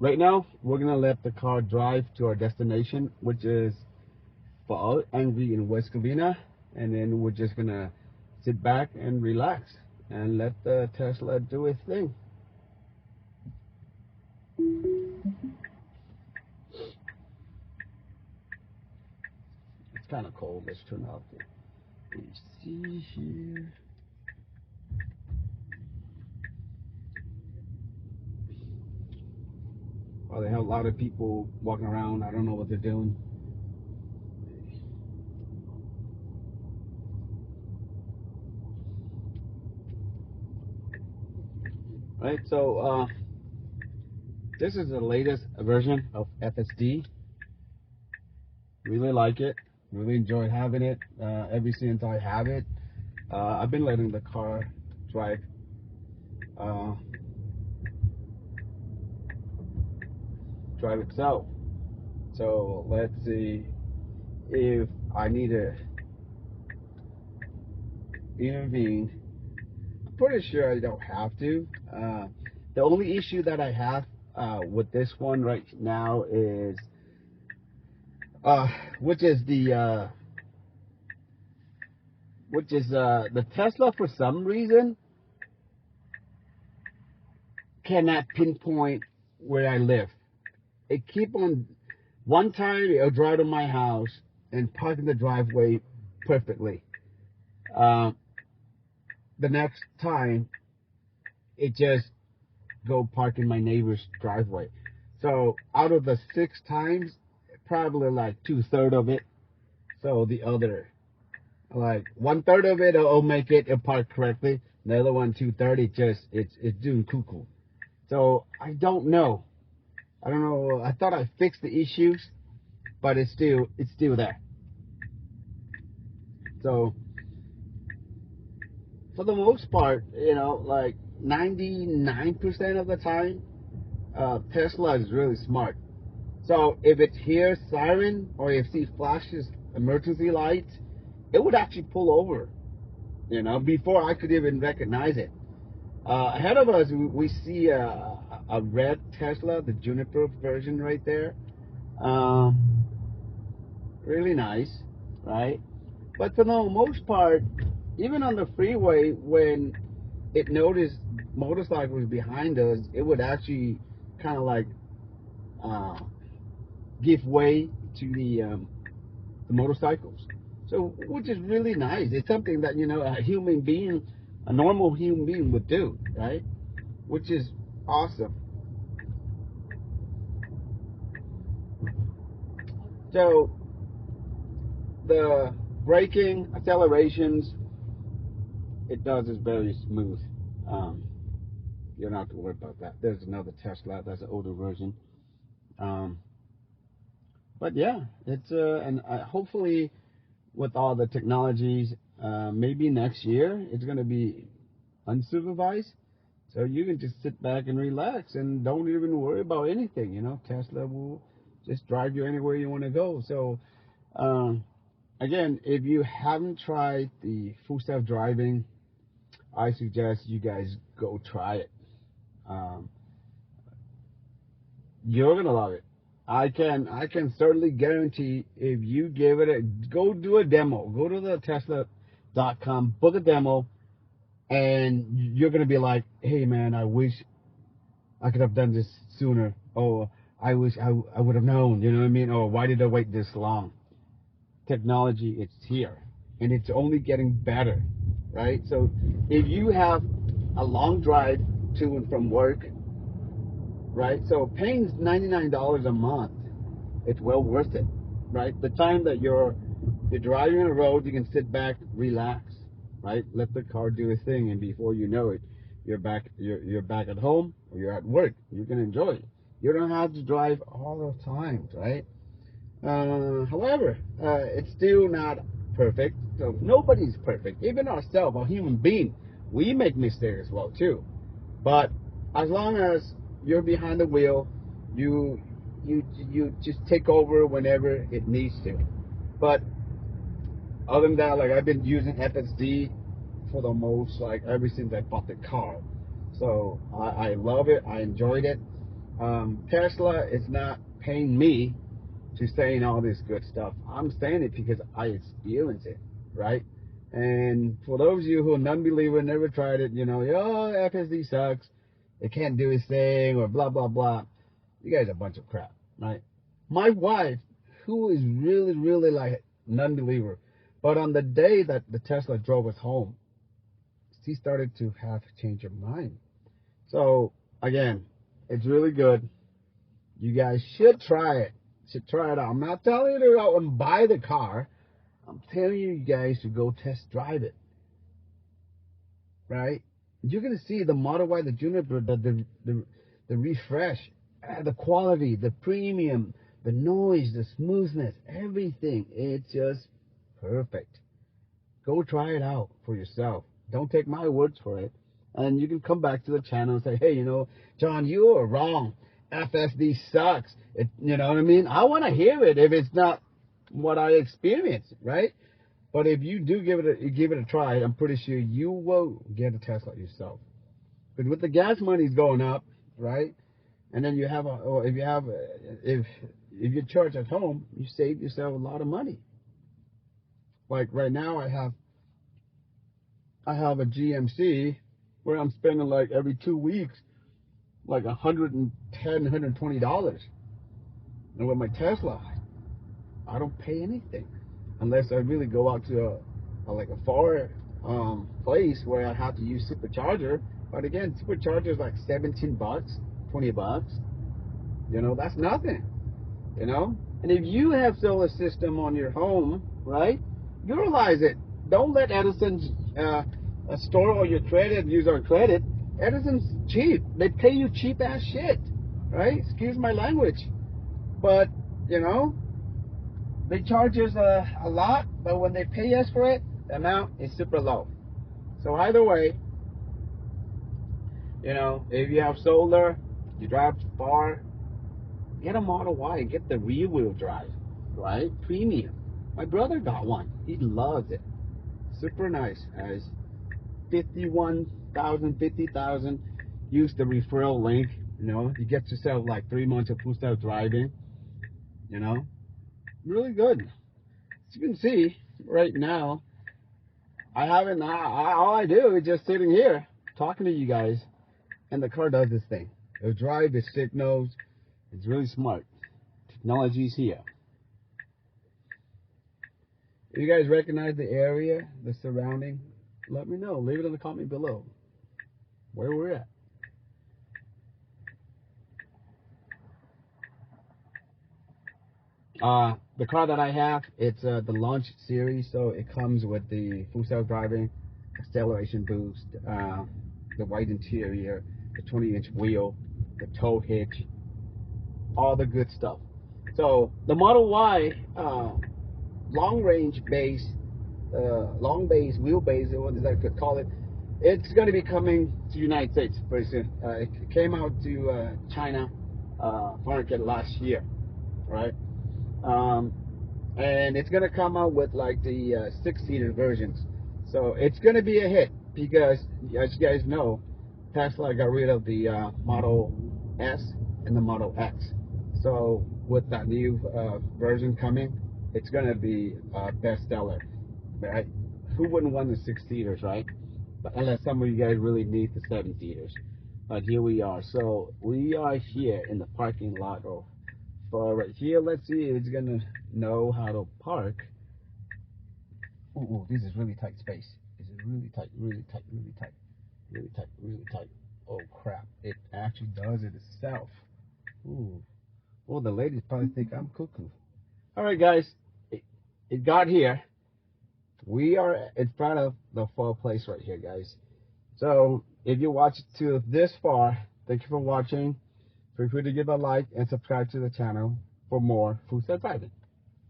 Right now, we're gonna let the car drive to our destination, which is for Anvi in West Covina, and then we're just gonna sit back and relax and let the Tesla do its thing. It's kind of cold. Let's turn off the AC here. Oh, they have a lot of people walking around. I don't know what they're doing. Right, so this is the latest version of FSD. Really like it. Really enjoy having it. Ever since I have it, I've been letting the car drive. Drive itself. So let's see if I need to intervene. I'm pretty sure I don't have to. The only issue that I have with this one right now is, which is the Tesla for some reason cannot pinpoint where I live. It keep on. One time it'll drive to my house and park in the driveway perfectly. The next time it just go park in my neighbor's driveway. So out of the 6 times, probably like 2/3 of it. So the other, like 1/3 of it, will make it park correctly. The other one, 2/3, it's doing cuckoo. So I don't know. I don't know. I thought I fixed the issues, but it's still there. So for the most part, like 99% of the time, Tesla is really smart. So if it hears siren or if it flashes emergency lights, it would actually pull over, before I could even recognize it. Ahead of us, we see a red Tesla, the Juniper version right there. Really nice, right? But for the most part, even on the freeway, when it noticed motorcycles behind us, it would actually kind of like give way to the motorcycles. So, which is really nice. It's something that a normal human being would do, right? Which is awesome. So, the braking, accelerations, it does is very smooth. You don't have to worry about that. There's another Tesla. That's an older version. But yeah, it's and hopefully with all the technologies, maybe next year it's going to be unsupervised, so you can just sit back and relax and don't even worry about anything. Tesla will just drive you anywhere you want to go. So again, if you haven't tried the full self driving, I suggest you guys go try it. You're gonna love it. I can certainly guarantee if you give it go do a demo. Go to the Tesla.com, book a demo, and you're gonna be like, hey man, I wish I could have done this sooner. Oh, I wish I would have known. You know what I mean? Or why did I wait this long? Technology, it's here, and it's only getting better, right? So if you have a long drive to and from work, right? So paying $99 a month, it's well worth it, right? The time that you're driving on the road, you can sit back, relax, right? Let the car do its thing, and before you know it, you're back at home or you're at work. You can enjoy it. You don't have to drive all the time, right? However, it's still not perfect. So nobody's perfect. Even ourselves, a human being, we make mistakes as well too. But as long as you're behind the wheel, you just take over whenever it needs to. But other than that, like I've been using FSD for the most, like ever since I bought the car. So I love it. I enjoyed it. Tesla is not paying me to saying all this good stuff. I'm saying it because I experience it, right? And for those of you who are non-believer, never tried it, you know, oh, FSD sucks, it can't do its thing, or blah, blah, blah. You guys are a bunch of crap, right? My wife, who is really, really like non-believer, but on the day that the Tesla drove us home, she started to have to change her mind. So, again, it's really good. You guys should try it. Should try it out. I'm not telling you to go out and buy the car. I'm telling you guys to go test drive it. Right? You're going to see the Model Y, the Juniper, the refresh, the quality, the premium, the noise, the smoothness, everything. It's just perfect. Go try it out for yourself. Don't take my words for it. And you can come back to the channel and say, hey, you know, John, you are wrong. FSD sucks. You know what I mean? I want to hear it if it's not what I experienced, right? But if you do give it a try, I'm pretty sure you will get a Tesla yourself. But with the gas money's going up, right? And then you have if you charge at home, you save yourself a lot of money. Like right now, I have a GMC where I'm spending like every 2 weeks like $110, $120. And with my Tesla, I don't pay anything unless I really go out to a far place where I have to use supercharger. But again, supercharger is like $17, $20. You know, that's nothing. You know, and if you have solar system on your home, right, utilize it. Don't let Edison's store all your credit, use our credit. Edison's cheap. They pay you cheap ass shit, right? Excuse my language, but you know, they charge us a lot, but when they pay us for it, the amount is super low. So either way, you know, if you have solar, you drive far, get a Model Y and get the rear wheel drive, right? Premium. My brother got one. He loves it. Super nice, guys. 51,000, 50,000. Use the referral link. You know, you get yourself like 3 months of full self driving. You know, really good. As you can see right now, I haven't. All I do is just sitting here talking to you guys, and the car does this thing. It'll drive, it signals. It's really smart. Technology's here. If you guys recognize the area, the surrounding, let me know. Leave it in the comment below where we're at. The car that I have, it's the launch series, so it comes with the full self-driving, acceleration boost, the white interior, the 20-inch wheel, the tow hitch, all the good stuff. So the Model Y long range base, long base, wheelbase, what I could call it, it's going to be coming to the United States pretty soon. It came out to China market last year, right? And it's going to come out with like the 6-seater versions. So it's going to be a hit because, as you guys know, Tesla got rid of the Model S and the Model X. So with that new version coming, it's going to be a bestseller, right? Who wouldn't want the 6-seaters, right? But unless some of you guys really need the 7-seaters. But here we are. So we are here in the parking lot of right here. Let's see if it's gonna know how to park. Ooh, this is really tight space. This is really tight, really tight, really tight, really tight, really tight. Oh crap! It actually does it itself. Ooh. Well, the ladies probably think I'm cuckoo. All right, guys, it got here. We are in front of the fall place right here, guys. So if you watched to this far, thank you for watching. Feel free to give a like and subscribe to the channel for more food self driving.